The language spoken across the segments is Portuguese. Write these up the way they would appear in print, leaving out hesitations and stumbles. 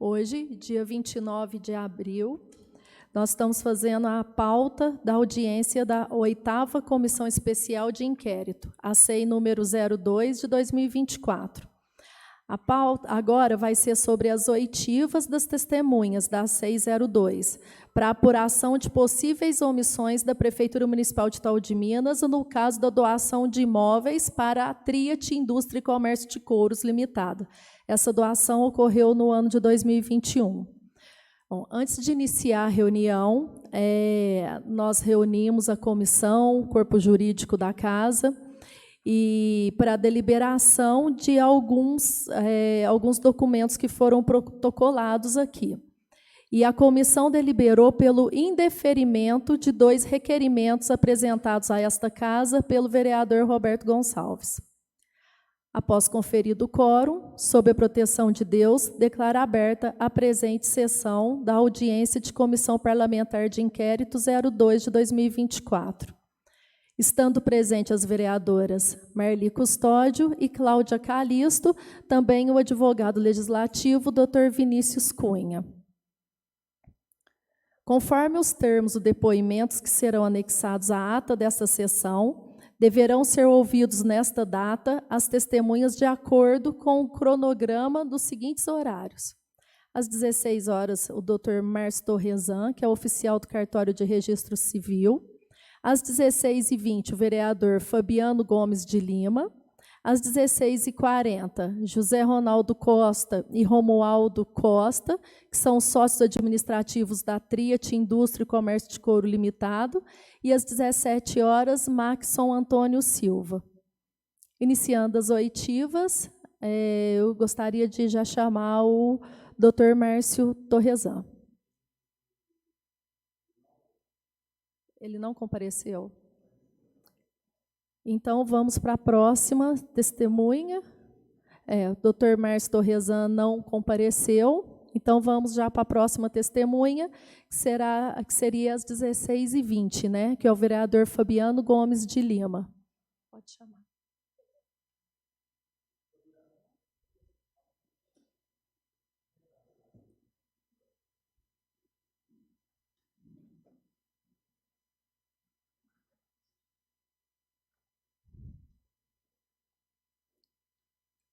Hoje, dia 29 de abril, nós estamos fazendo a pauta da audiência da 8ª Comissão Especial de Inquérito, a CEI número 02 de 2024. A pauta agora vai ser sobre as oitivas das testemunhas da CEI 02, para apuração de possíveis omissões da Prefeitura Municipal de Itaú de Minas no caso da doação de imóveis para a Triat Indústria e Comércio de Couros Limitada. Essa doação ocorreu no ano de 2021. Bom, antes de iniciar a reunião, nós reunimos a comissão, o corpo jurídico da casa, e para a deliberação de alguns documentos que foram protocolados aqui. E a comissão deliberou pelo indeferimento de 2 requerimentos apresentados a esta casa pelo vereador Roberto Gonçalves. Após conferido o quórum, sob a proteção de Deus, declaro aberta a presente sessão da audiência de Comissão Parlamentar de Inquérito 02 de 2024. Estando presentes as vereadoras Marli Custódio e Cláudia Calisto, também o advogado legislativo, Dr. Vinícius Cunha. Conforme os termos dos depoimentos que serão anexados à ata desta sessão, deverão ser ouvidos nesta data as testemunhas de acordo com o cronograma dos seguintes horários. Às 16 horas, o Dr. Márcio Torrezan, que é oficial do Cartório de Registro Civil. Às 16h20, o vereador Fabiano Gomes de Lima. Às 16h40, José Ronaldo Costa e Romualdo Costa, que são sócios administrativos da Triat Indústria e Comércio de Couro Limitado. E às 17 horas, Maxson Antônio Silva. Iniciando as oitivas, eu gostaria de já chamar o Dr. Márcio Torrezan. Ele não compareceu. Então, vamos para a próxima testemunha. O Dr. Márcio Torrezan não compareceu. Então, vamos já para a próxima testemunha, que seria às 16h20, né? Que é o vereador Fabiano Gomes de Lima. Pode chamar.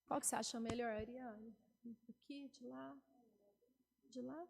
Qual que você acha melhor, Ariane? Aqui, de lá? De lá?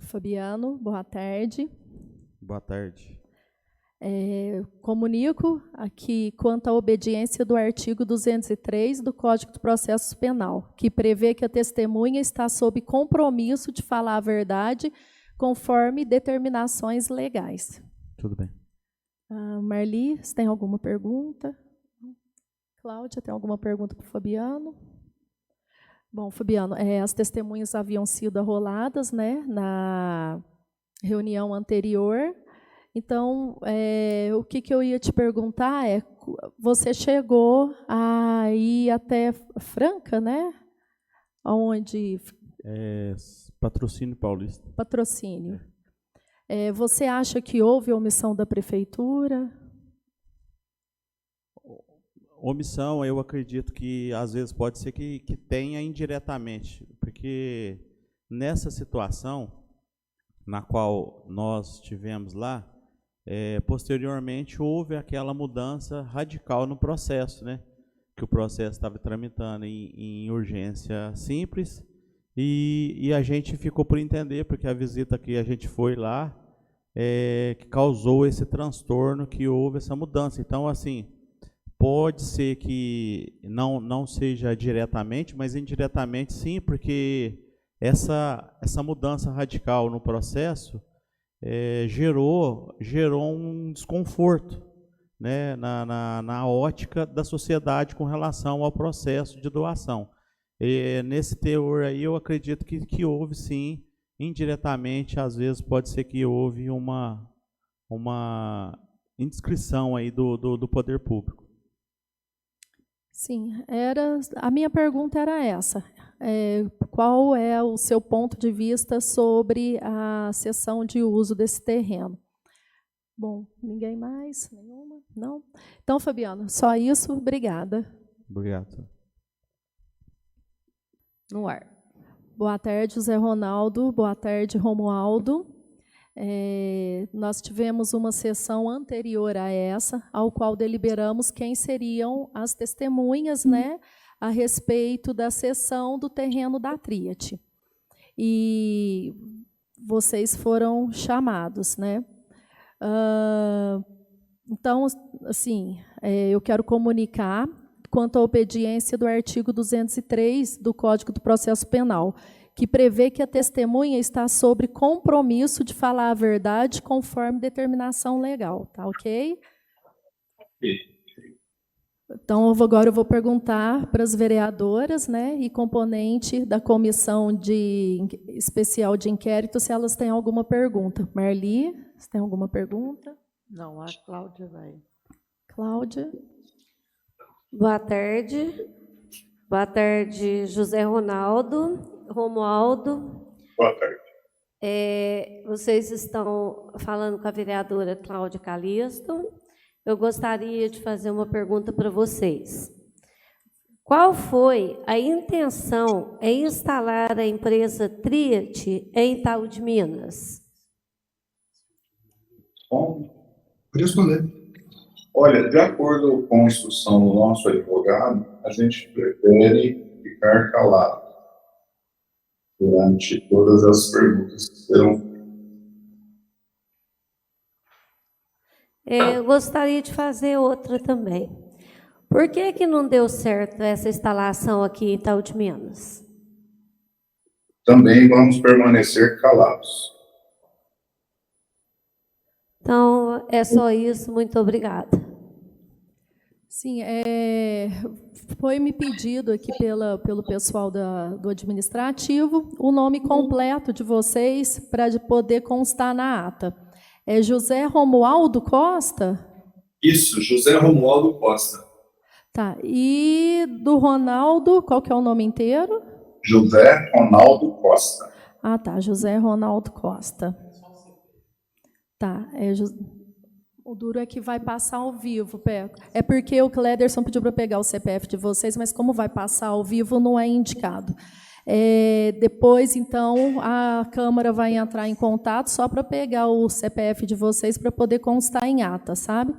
Fabiano, boa tarde. Boa tarde. Comunico aqui quanto à obediência do artigo 203 do Código do Processo Penal, que prevê que a testemunha está sob compromisso de falar a verdade conforme determinações legais. Tudo bem. Marli, você tem alguma pergunta? Cláudia, tem alguma pergunta para o Fabiano? Bom, Fabiano, as testemunhas haviam sido arroladas, né, na reunião anterior. Então, o que eu ia te perguntar você chegou a ir até Franca, né? Onde? Patrocínio Paulista. Patrocínio. Você acha que houve omissão da prefeitura? Omissão, eu acredito que às vezes pode ser que tenha indiretamente, porque nessa situação na qual nós tivemos lá, posteriormente houve aquela mudança radical no processo, né? Que o processo estava tramitando em urgência simples e a gente ficou por entender, porque a visita que a gente foi lá que causou esse transtorno, que houve essa mudança. Então, assim, pode ser que não seja diretamente, mas indiretamente sim, porque essa mudança radical no processo gerou um desconforto. né, na ótica da sociedade com relação ao processo de doação. E, nesse teor aí, eu acredito que houve, sim, indiretamente, às vezes pode ser que houve uma indiscrição aí do poder público. Sim, a minha pergunta era essa. Qual é o seu ponto de vista sobre a cessão de uso desse terreno? Bom, ninguém mais? Nenhuma? Não? Então, Fabiana, só isso. Obrigada. Obrigado. No ar. Boa tarde, José Ronaldo. Boa tarde, Romualdo. Nós tivemos uma sessão anterior a essa, ao qual deliberamos quem seriam as testemunhas, né, a respeito da cessão do terreno da Triat. E vocês foram chamados, né? Então, assim, eu quero comunicar quanto à obediência do artigo 203 do Código do Processo Penal, que prevê que a testemunha está sob compromisso de falar a verdade conforme determinação legal, tá ok? Então, agora eu vou perguntar para as vereadoras, né, e componente da comissão especial de inquérito se elas têm alguma pergunta. Marli, você tem alguma pergunta? Não, a Cláudia vai. Cláudia? Boa tarde. Boa tarde, José Ronaldo, Romualdo. Boa tarde. Vocês estão falando com a vereadora Cláudia Calisto. Eu gostaria de fazer uma pergunta para vocês. Qual foi a intenção em instalar a empresa Triat em Itaú de Minas? Bom, por responder. Olha, de acordo com a instrução do nosso advogado, a gente prefere ficar calado durante todas as perguntas que serão. Eu gostaria de fazer outra também. Por que não deu certo essa instalação aqui em Itaú de Minas? Também vamos permanecer calados. Então, é só isso. Muito obrigada. Sim, foi-me pedido aqui pelo pessoal do administrativo o nome completo de vocês para poder constar na ata. É José Romualdo Costa? Isso, José Romualdo Costa. Tá, e do Ronaldo, qual que é o nome inteiro? José Ronaldo Costa. Ah, tá, José Ronaldo Costa. Tá, o duro é que vai passar ao vivo, Peco. É porque o Clederson pediu para pegar o CPF de vocês, mas como vai passar ao vivo, não é indicado. Depois, então, a Câmara vai entrar em contato só para pegar o CPF de vocês para poder constar em ata, sabe?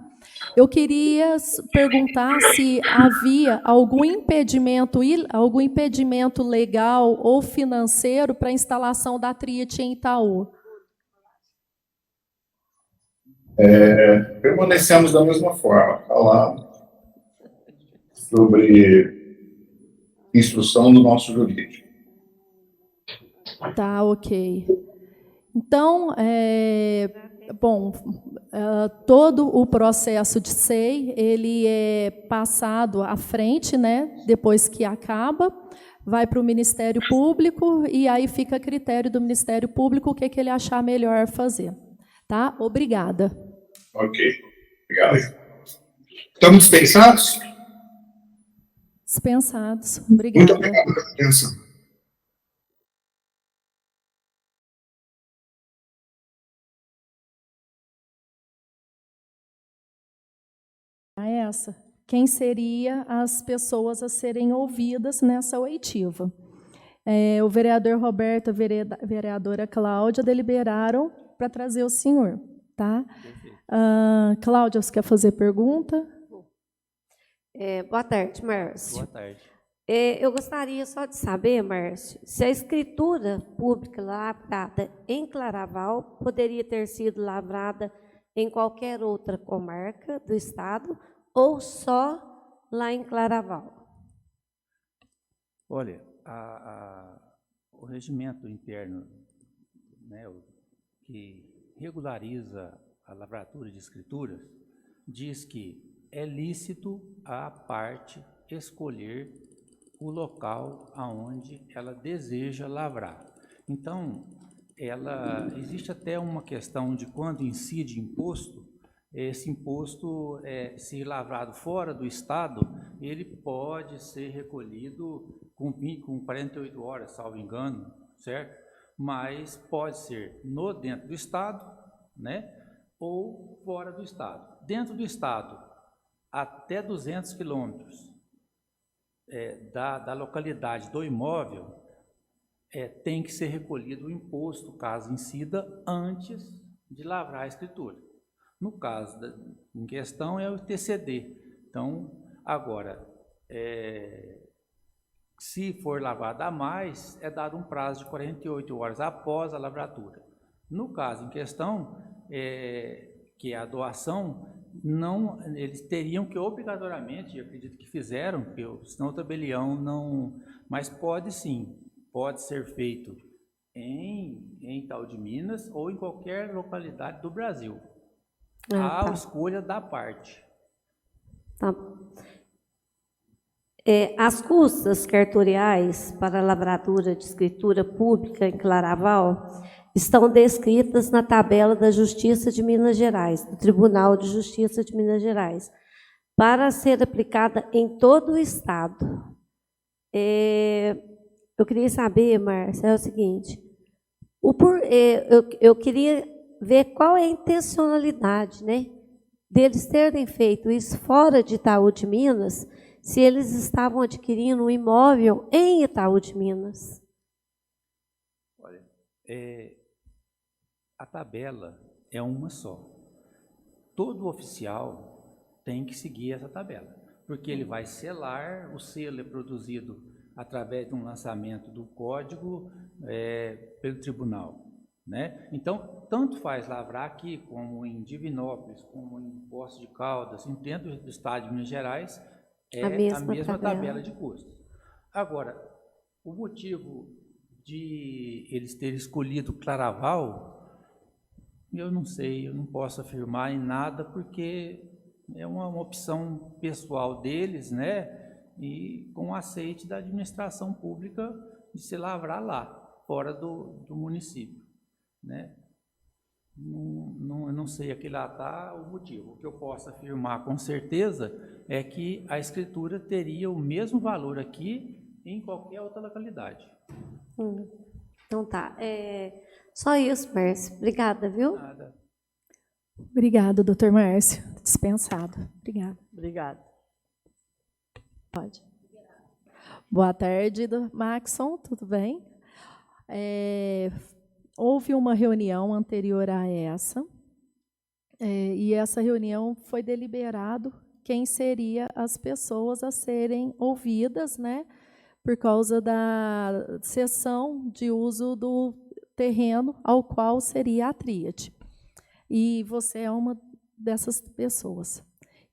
Eu queria perguntar se havia algum impedimento legal ou financeiro para a instalação da Triat em Itaú. Permanecemos da mesma forma, calado, sobre instrução do nosso jurídico. Tá, ok. Então, todo o processo de SEI, ele é passado à frente, né, depois que acaba, vai para o Ministério Público, e aí fica a critério do Ministério Público o que ele achar melhor fazer. Tá? Obrigada. Ok, obrigado. Estamos dispensados? Dispensados. Muito Obrigada. obrigado pela atenção. Essa. Quem seria as pessoas a serem ouvidas nessa oitiva? O vereador Roberto, a vereadora Cláudia deliberaram para trazer o senhor, tá? Cláudia, você quer fazer pergunta? Boa tarde, Márcio. Boa tarde. Eu gostaria só de saber, Márcio, se a escritura pública lavrada em Claraval poderia ter sido lavrada em qualquer outra comarca do estado ou só lá em Claraval? Olha, o regimento interno, né, que regulariza a lavratura de escrituras, diz que é lícito a parte escolher o local aonde ela deseja lavrar. Então, existe até uma questão de quando incide imposto, esse imposto, se lavrado fora do estado, ele pode ser recolhido com 48 horas, salvo engano, certo? Mas pode ser dentro do estado, né? Ou fora do estado. Dentro do estado, até 200 quilômetros da localidade do imóvel, tem que ser recolhido o imposto, caso incida, antes de lavrar a escritura. No caso em questão é o TCD. Então, agora, se for lavado a mais, é dado um prazo de 48 horas após a lavratura. No caso em questão, que é a doação, não, eles teriam que obrigatoriamente, eu acredito que fizeram, senão o tabelião não... Mas pode sim, pode ser feito em Itaú de Minas ou em qualquer localidade do Brasil. Ah, tá. A escolha da parte. Tá. As custas cartoriais para a lavratura de escritura pública em Claraval estão descritas na tabela da Justiça de Minas Gerais, do Tribunal de Justiça de Minas Gerais, para ser aplicada em todo o Estado. Eu queria saber, Márcia, é o seguinte, eu queria ver qual é a intencionalidade, né, deles terem feito isso fora de Itaú de Minas, se eles estavam adquirindo um imóvel em Itaú de Minas. Olha, a tabela é uma só. Todo oficial tem que seguir essa tabela, porque ele vai selar, o selo é produzido através de um lançamento do código pelo tribunal, né? Então, tanto faz lavrar aqui, como em Divinópolis, como em Poços de Caldas, dentro do estado de Minas Gerais, é a mesma tabela de custos. Agora, o motivo de eles terem escolhido Claraval, eu não sei, eu não posso afirmar em nada, porque é uma opção pessoal deles, né? E com o aceite da administração pública de se lavrar lá, fora do município, né? Eu não sei aqui lá está o motivo. O que eu posso afirmar com certeza é que a escritura teria o mesmo valor aqui em qualquer outra localidade. Então tá. Só isso, Márcio. Obrigada, viu? Nada. Obrigada, doutor Márcio. Dispensado. Obrigada. Obrigada. Pode. Boa tarde, Maxon, tudo bem? Houve uma reunião anterior a essa, e essa reunião foi deliberado quem seria as pessoas a serem ouvidas, né, por causa da cessão de uso do terreno ao qual seria a tríade. E você é uma dessas pessoas.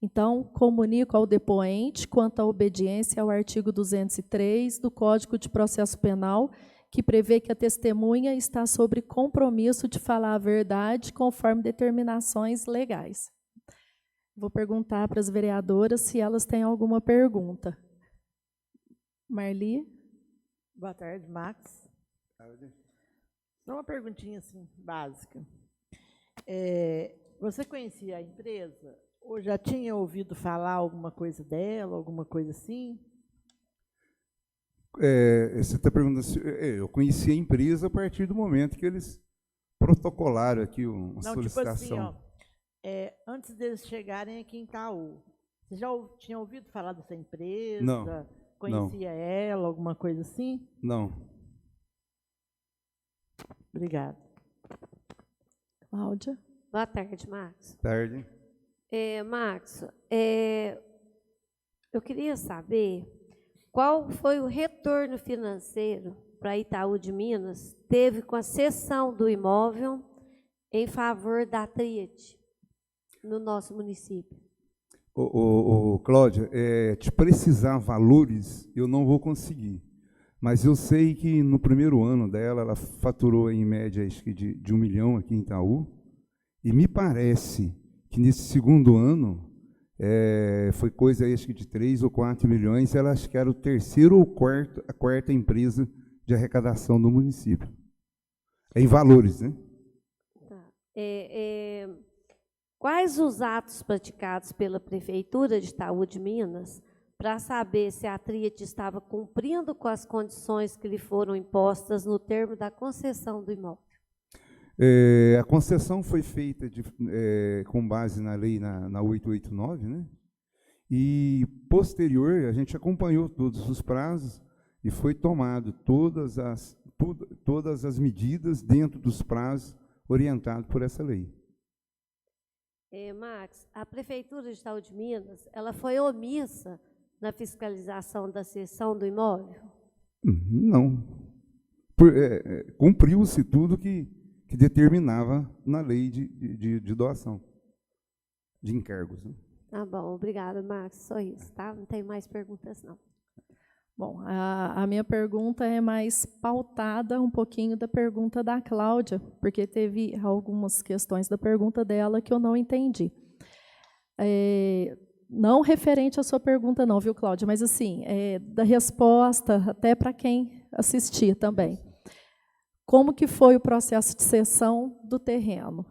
Então, comunico ao depoente quanto à obediência ao artigo 203 do Código de Processo Penal, que prevê que a testemunha está sob compromisso de falar a verdade conforme determinações legais. Vou perguntar para as vereadoras se elas têm alguma pergunta. Marli? Boa tarde, Max. Só uma perguntinha assim, básica. Você conhecia a empresa? Ou já tinha ouvido falar alguma coisa dela, alguma coisa assim? Você está perguntando se eu conheci a empresa a partir do momento que eles protocolaram aqui uma solicitação. Tipo assim, antes deles chegarem aqui em Itaú, você já tinha ouvido falar dessa empresa? Não. Conhecia ela, alguma coisa assim? Não. Obrigada. Cláudia? Boa tarde, Marcos. Tarde. Marcos, eu queria saber qual foi o retorno financeiro para Itaú de Minas teve com a cessão do imóvel em favor da tríade no nosso município. Cláudia, te precisar valores, eu não vou conseguir. Mas eu sei que no primeiro ano dela, ela faturou em média acho que de 1 milhão aqui em Itaú. E me parece que nesse segundo ano, Foi coisa, acho que de 3 ou 4 milhões, ela acho que era o terceiro ou a quarta empresa de arrecadação do município. Em valores, né? Tá. Quais os atos praticados pela Prefeitura de Itaú de Minas para saber se a Tríade estava cumprindo com as condições que lhe foram impostas no termo da concessão do imóvel? A concessão foi feita com base na lei, na 889, né? E, posterior, a gente acompanhou todos os prazos e foi tomado todas as medidas dentro dos prazos orientados por essa lei. Max, a Prefeitura de Itaú de Minas, ela foi omissa na fiscalização da cessão do imóvel? Não. Cumpriu-se tudo que determinava na lei de doação, de encargos. Né? Tá bom, obrigada, Max. Só isso, tá? Não tenho mais perguntas, não. Bom, a minha pergunta é mais pautada um pouquinho da pergunta da Cláudia, porque teve algumas questões da pergunta dela que eu não entendi. Não referente à sua pergunta não, viu, Cláudia? Mas, assim, da resposta, até para quem assistir também. Como que foi o processo de cessão do terreno?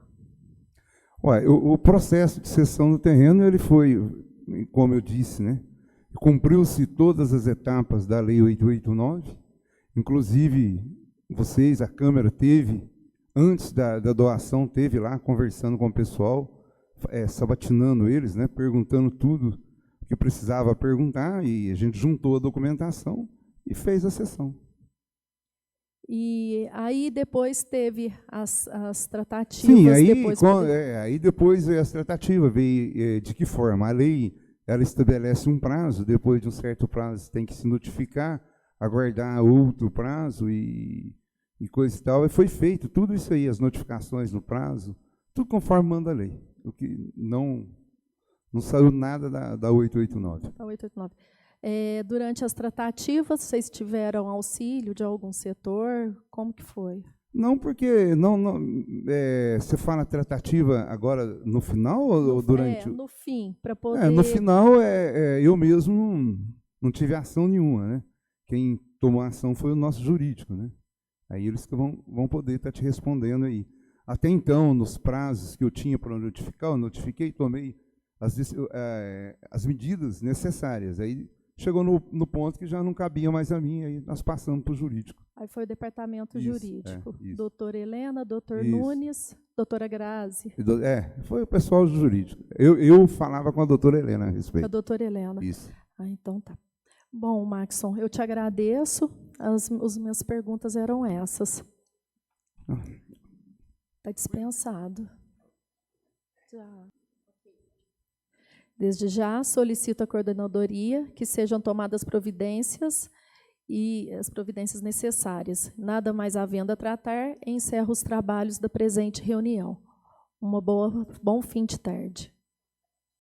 O processo de cessão do terreno, ele foi, como eu disse, né? Cumpriu-se todas as etapas da Lei 889, inclusive vocês, a Câmara teve, antes da doação, teve lá conversando com o pessoal, sabatinando eles, né, perguntando tudo que precisava perguntar, e a gente juntou a documentação e fez a cessão. E aí depois teve as tratativas. Sim, aí depois as tratativas veio de que forma? A lei, ela estabelece um prazo, depois de um certo prazo tem que se notificar, aguardar outro prazo e coisa e tal. E foi feito tudo isso aí, as notificações no prazo, tudo conforme manda a lei. O que não saiu nada da 889. Da 889. Durante as tratativas, vocês tiveram auxílio de algum setor? Como que foi? Não, porque você fala tratativa agora no final ou durante? No fim, para poder... No final, eu mesmo não tive ação nenhuma, né? Quem tomou a ação foi o nosso jurídico, né? Aí eles que vão poder estar te respondendo aí. Até então, nos prazos que eu tinha para notificar, eu notifiquei, tomei as medidas necessárias. Aí chegou no ponto que já não cabia mais a mim, aí nós passamos para o jurídico. Aí foi o departamento jurídico. Isso. Doutora Helena, doutor Nunes, doutora Grazi. Foi o pessoal jurídico. Eu falava com a doutora Helena a respeito. A doutora Helena. Isso. Então tá. Bom, Maxson, eu te agradeço. As minhas perguntas eram essas. Está dispensado. Desde já, solicito à coordenadoria que sejam tomadas providências e as providências necessárias. Nada mais havendo a tratar, encerro os trabalhos da presente reunião. Bom fim de tarde.